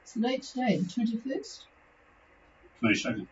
It's the date today, the 21st? 22nd.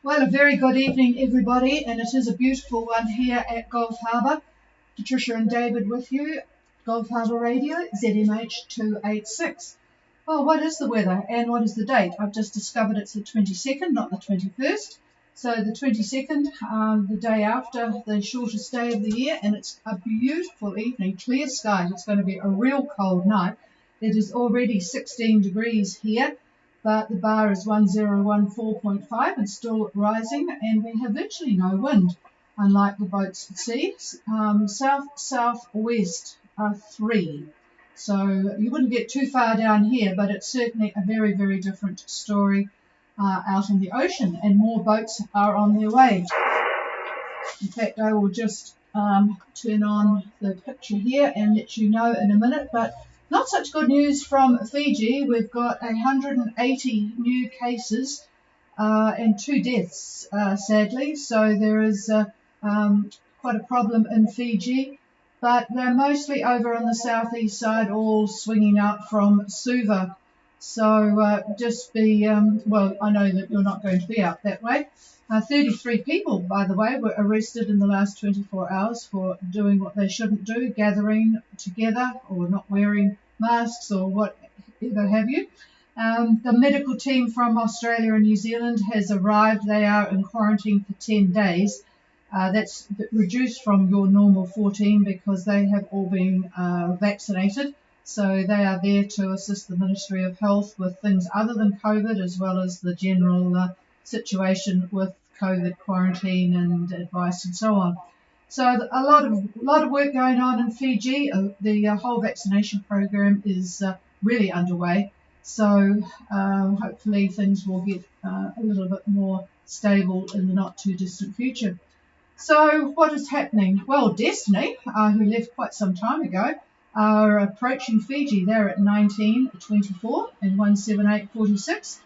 Well, a very good evening, everybody, and it is a beautiful one here at Gulf Harbour. Patricia and David with you, Gulf Harbour Radio, ZMH 286. Well, what is the weather and what is the date? I've just discovered it's the 22nd, not the 21st. So the 22nd, the day after the shortest day of the year, and it's a beautiful evening, clear skies. It's going to be a real cold night. It is already 16 degrees here, but the bar is 1014.5 and still rising, and we have virtually no wind, unlike the boats at sea. South-southwest 3. So you wouldn't get too far down here, but it's certainly a very, very different story out in the ocean, and more boats are on their way. In fact, I will just turn on the picture here and let you know in a minute, but not such good news from Fiji. We've got 180 new cases and 2 deaths, sadly. So there is quite a problem in Fiji, but they're mostly over on the southeast side, all swinging out from Suva. So just be, well, I know that you're not going to be out that way. 33 people, by the way, were arrested in the last 24 hours for doing what they shouldn't do, gathering together or not wearing masks or whatever have you. The medical team from Australia and New Zealand has arrived. They are in quarantine for 10 days. That's reduced from your normal 14 because they have all been vaccinated. So they are there to assist the Ministry of Health with things other than COVID, as well as the general situation with COVID quarantine and advice and so on. So a lot of work going on in Fiji. The whole vaccination program is really underway. So hopefully things will get a little bit more stable in the not too distant future. So what is happening? Well, Destiny, who left quite some time ago, are approaching Fiji. They're at 19.24 and 178.46.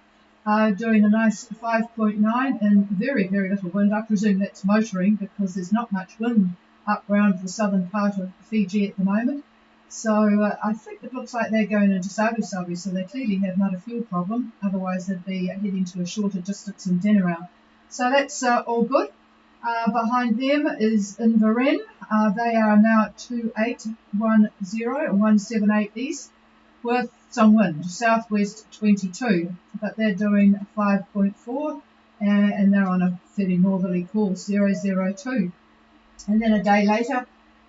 Doing a nice 5.9 and very, very little wind. I presume that's motoring because there's not much wind up around the southern part of Fiji at the moment. So I think it looks like they're going into Sabi-Sabi, so they clearly have not a fuel problem. Otherwise, they'd be heading to a shorter distance in Denarau. So that's all good. Behind them is Inverin. They are now at 2810 and 178 east with some wind, southwest 22, but they're doing 5.4 and they're on a fairly northerly course, 002. And then a day later,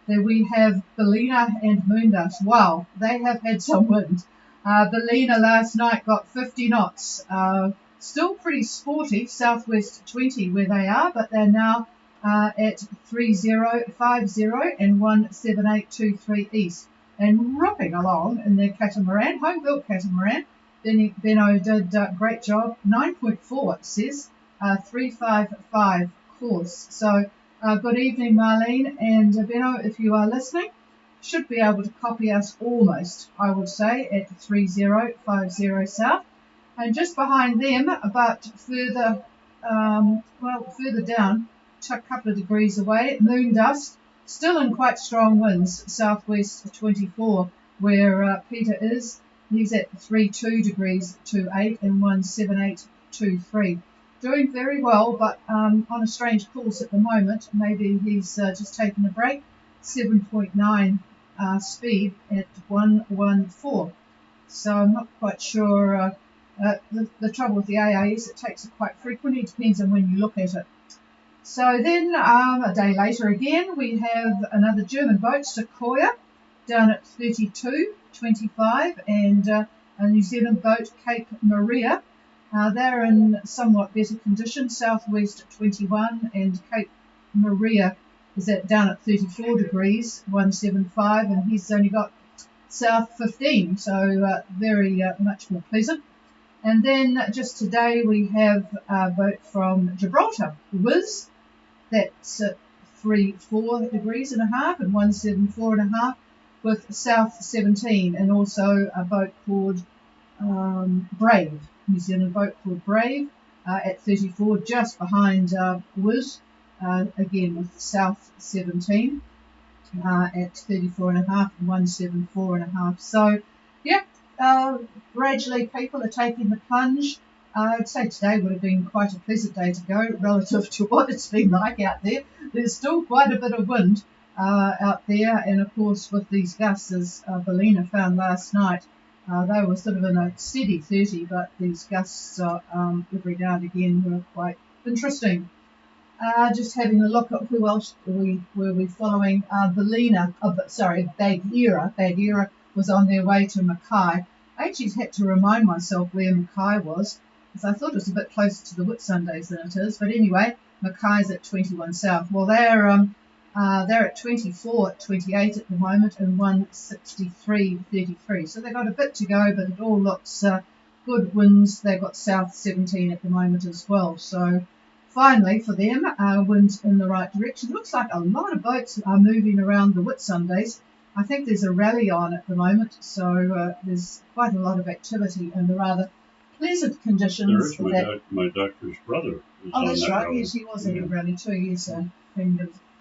there we have Ballina and Moondust. Wow, they have had some wind. Ballina last night got 50 knots. Still pretty sporty, southwest 20 where they are, but they're now at 3050 and 17823 east. And ripping along in their catamaran, home-built catamaran. Benno did a great job. 9.4 it says, 355 course. So good evening, Marlene and Benno, if you are listening. Should be able to copy us almost, I would say, at 3050 south. And just behind them, but further, further down, a couple of degrees away, Moondust. Still in quite strong winds, southwest 24, where Peter is. He's at 32 degrees 28 and 17823. Doing very well, but on a strange course at the moment. Maybe he's just taken a break. 7.9 speed at 114. So I'm not quite sure. The trouble with the AA is it takes it quite frequently. It depends on when you look at it. So then a day later again, we have another German boat, Sequoia, down at 32.25, and a New Zealand boat, Cape Maria. They're in somewhat better condition, southwest at 21, and Cape Maria is down at 34 degrees, 175, and he's only got south 15, so very much more pleasant. And then just today we have a boat from Gibraltar, Wiz, that's at 34 degrees and a half and 174 and a half with south 17, and also a boat called Brave, New Zealand boat called Brave, at 34, just behind Wiz, again with south 17, at 34 and a half and 174 and a half. So, yeah, gradually people are taking the plunge. I'd say today would have been quite a pleasant day to go relative to what it's been like out there. There's still quite a bit of wind out there, and of course with these gusts, as Bellina found last night, they were sort of in a steady 30, but these gusts every now and again were quite interesting. Just having a look at who else were we following. Bellina, Bagheera was on their way to Mackay. I actually had to remind myself where Mackay was, because I thought it was a bit closer to the Whitsundays than it is. But anyway, Mackay's at 21 south. Well, they're at 24.28 at the moment and 163.33. So they've got a bit to go, but it all looks good winds. They've got south 17 at the moment as well. So finally for them, winds in the right direction. It looks like a lot of boats are moving around the Whitsundays. I think there's a rally on at the moment, so there's quite a lot of activity and the rather pleasant conditions. There is my doctor's brother. Oh, that's right. Rally. Yes, he was in the rally too. Yes, a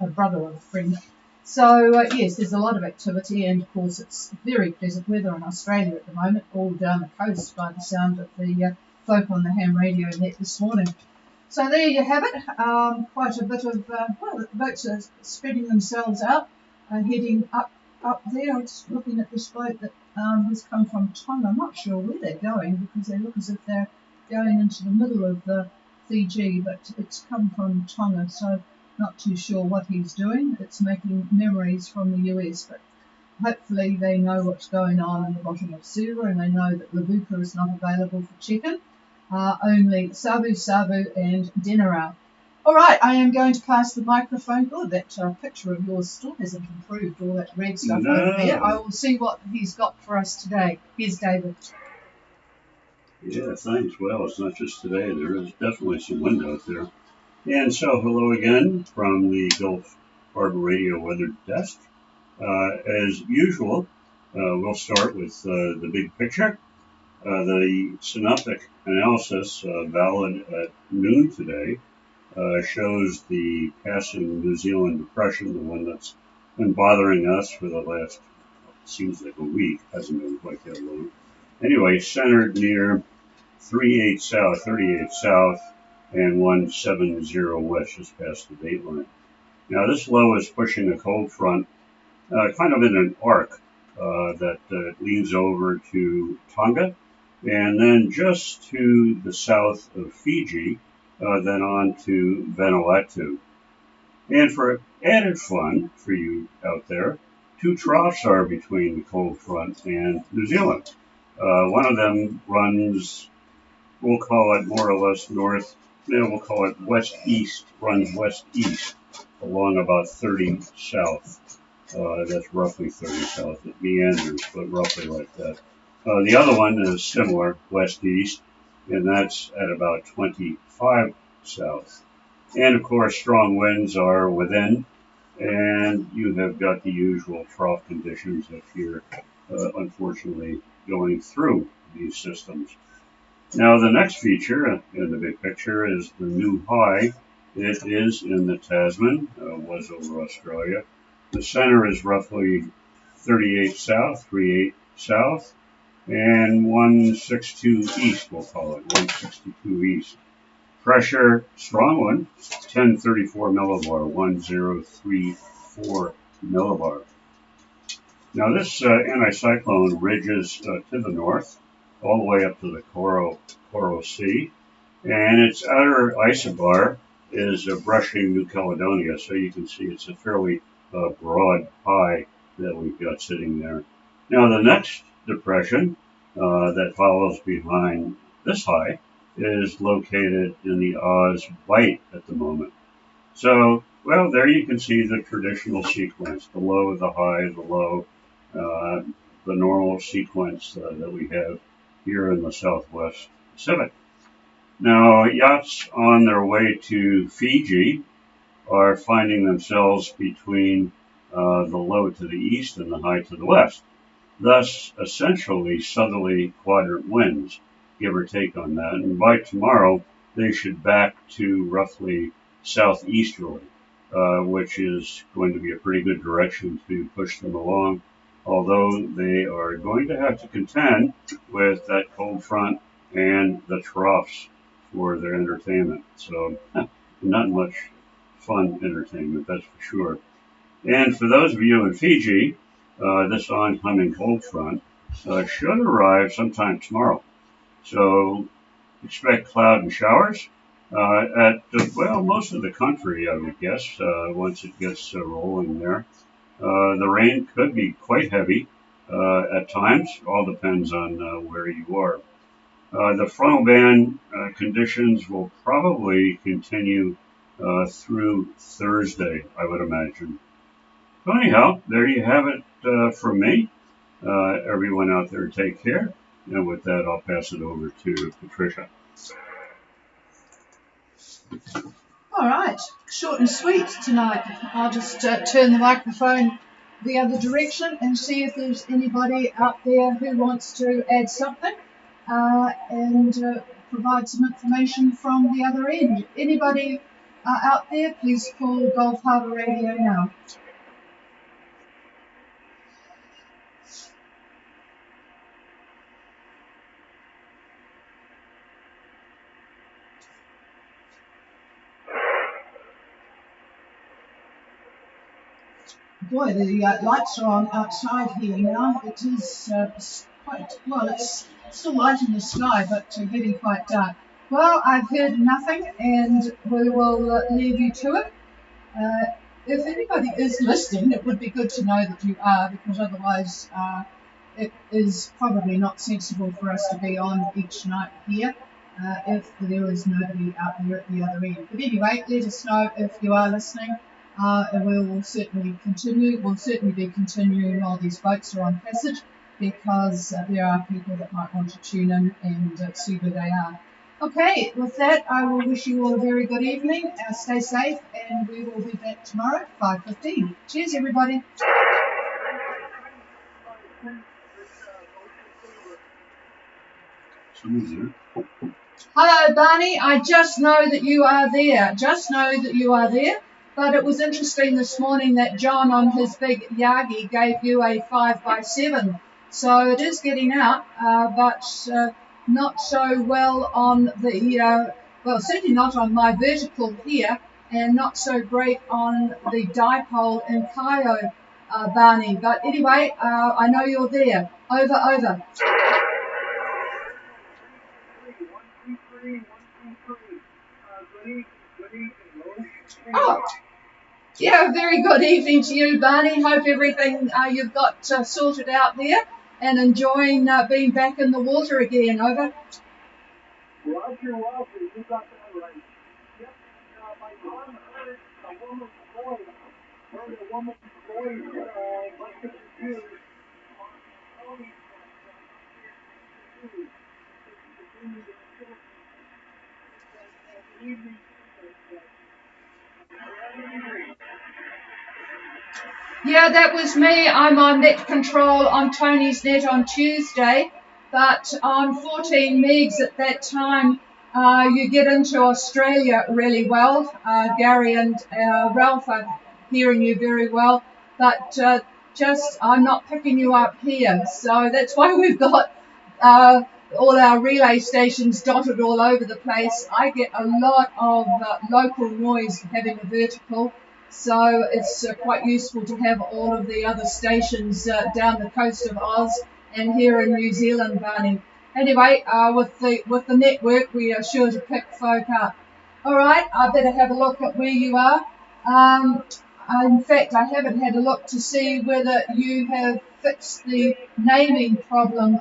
brother of a friend. So, yes, there's a lot of activity, and of course it's very pleasant weather in Australia at the moment, all down the coast by the sound of the folk on the ham radio net this morning. So there you have it. Quite a bit of, the boats are spreading themselves out, heading up there. I'm just looking at this boat that has come from Tonga. I'm not sure where they're going because they look as if they're going into the middle of Fiji, but it's come from Tonga, so not too sure what he's doing. It's making memories from the US, but hopefully they know what's going on in the bottom of Suva, and they know that Labuka is not available for check-in. Only Sabu and Denarau. All right, I am going to pass the microphone. God, that picture of yours still hasn't improved, all that red stuff over there. I will see what he's got for us today. Here's David. Yeah, thanks. Well, it's not just today. There is definitely some wind out there. And so, hello again from the Gulf Harbour Radio Weather Desk. As usual, we'll start with the big picture. The synoptic analysis valid at noon today shows the passing New Zealand depression, the one that's been bothering us for the last, seems like a week, hasn't been quite that long. Anyway, centered near 38 south, and 170 west, just past the date line. Now, this low is pushing a cold front kind of in an arc that leans over to Tonga, and then just to the south of Fiji, then on to Vanuatu. And for added fun for you out there, two troughs are between the cold front and New Zealand. One of them runs, we'll call it more or less north, we'll call it west-east, runs west-east along about 30 south. That's roughly 30 south. It meanders, but roughly like that. The other one is similar, west-east, and that's at about 25 south. And of course, strong winds are within, and you have got the usual trough conditions if you're unfortunately going through these systems. Now, the next feature in the big picture is the new high. It is in the Tasman, was over Australia. The center is roughly 38 south, 38 south, and 162 east, we'll call it, 162 east. Pressure, strong one, 1034 millibar, 1034 millibar. Now this anticyclone ridges to the north, all the way up to the Coral Sea, and its outer isobar is brushing New Caledonia, so you can see it's a fairly broad high that we've got sitting there. Now the next depression that follows behind this high is located in the Oz Bight at the moment. So, well, there you can see the traditional sequence, the low, the high, the low, the normal sequence that we have here in the Southwest Pacific. Now, yachts on their way to Fiji are finding themselves between the low to the east and the high to the west. Thus, essentially southerly quadrant winds, give or take on that. And by tomorrow, they should back to roughly southeasterly, which is going to be a pretty good direction to push them along, although they are going to have to contend with that cold front and the troughs for their entertainment. So, not much fun entertainment, that's for sure. And for those of you in Fiji, this oncoming cold front should arrive sometime tomorrow. So expect cloud and showers at, well, most of the country, I would guess, once it gets rolling there. The rain could be quite heavy at times, all depends on where you are. The frontal band conditions will probably continue through Thursday, I would imagine. So anyhow, there you have it from me. Everyone out there, take care. And with that, I'll pass it over to Patricia. All right, short and sweet tonight. I'll just turn the microphone the other direction and see if there's anybody out there who wants to add something and provide some information from the other end. Anybody out there, please call Gulf Harbour Radio now. Boy, the lights are on outside here now. It is quite, well, it's still light in the sky, but getting quite dark. Well, I've heard nothing, and we will leave you to it. If anybody is listening, it would be good to know that you are, because otherwise it is probably not sensible for us to be on each night here if there is nobody out there at the other end. But anyway, let us know if you are listening. And we will certainly continue. We'll certainly be continuing while these boats are on passage, because there are people that might want to tune in and see where they are. Okay, with that, I will wish you all a very good evening. Stay safe, and we will be back tomorrow at 5:15. Cheers, everybody. Hello, Barney. I just know that you are there. Just know that you are there. But it was interesting this morning that John on his big Yagi gave you a 5x7. So it is getting out, but not so well on the, well, certainly not on my vertical here, and not so great on the dipole in Cairo, Barney. But anyway, I know you're there. Over, over. Oh, yeah, very good evening to you, Barney. Hope everything you've got sorted out there and enjoying being back in the water again. Over. Roger, you got that right. Yep, my mom heard a woman's voice. Heard a woman's voice, like the reviews on Tony's evening. Yeah, that was me. I'm on net control on Tony's net on Tuesday, but on 14 megs at that time, you get into Australia really well. Gary and Ralph are hearing you very well, but just I'm not picking you up here. So that's why we've got all our relay stations dotted all over the place. I get a lot of local noise having a vertical. So it's quite useful to have all of the other stations down the coast of Oz and here in New Zealand, Barney. Anyway, with the network, we are sure to pick folk up. All right, I better have a look at where you are. In fact, I haven't had a look to see whether you have fixed the naming problem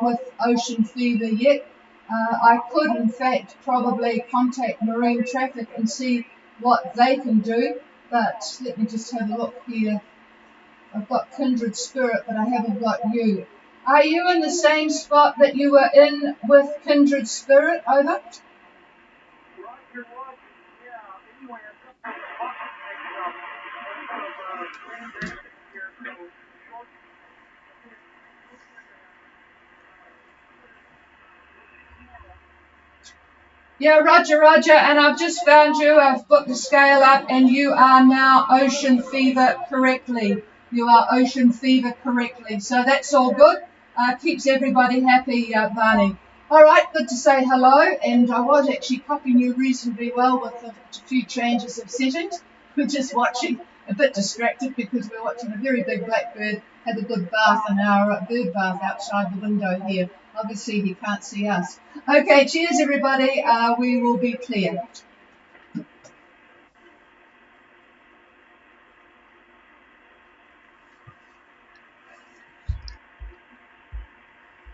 with ocean fever yet. I could, in fact, probably contact marine traffic and see what they can do, but let me just have a look here. I've got kindred spirit, but I haven't got you. Are you in the same spot that you were in with kindred spirit? Over. Roger, Roger. Yeah. Anyway, I've got transaction here, so short. Yeah, Roger, Roger, and I've just found you. I've put the scale up, and you are now ocean fever correctly. You are ocean fever correctly, so that's all good. Keeps everybody happy, Barney. All right, good to say hello, and I was actually copying you reasonably well with a few changes of settings. We're just watching, a bit distracted because we're watching a very big blackbird have a good bath in our bird bath outside the window here. Obviously, he can't see us. Okay, cheers, everybody. We will be clear.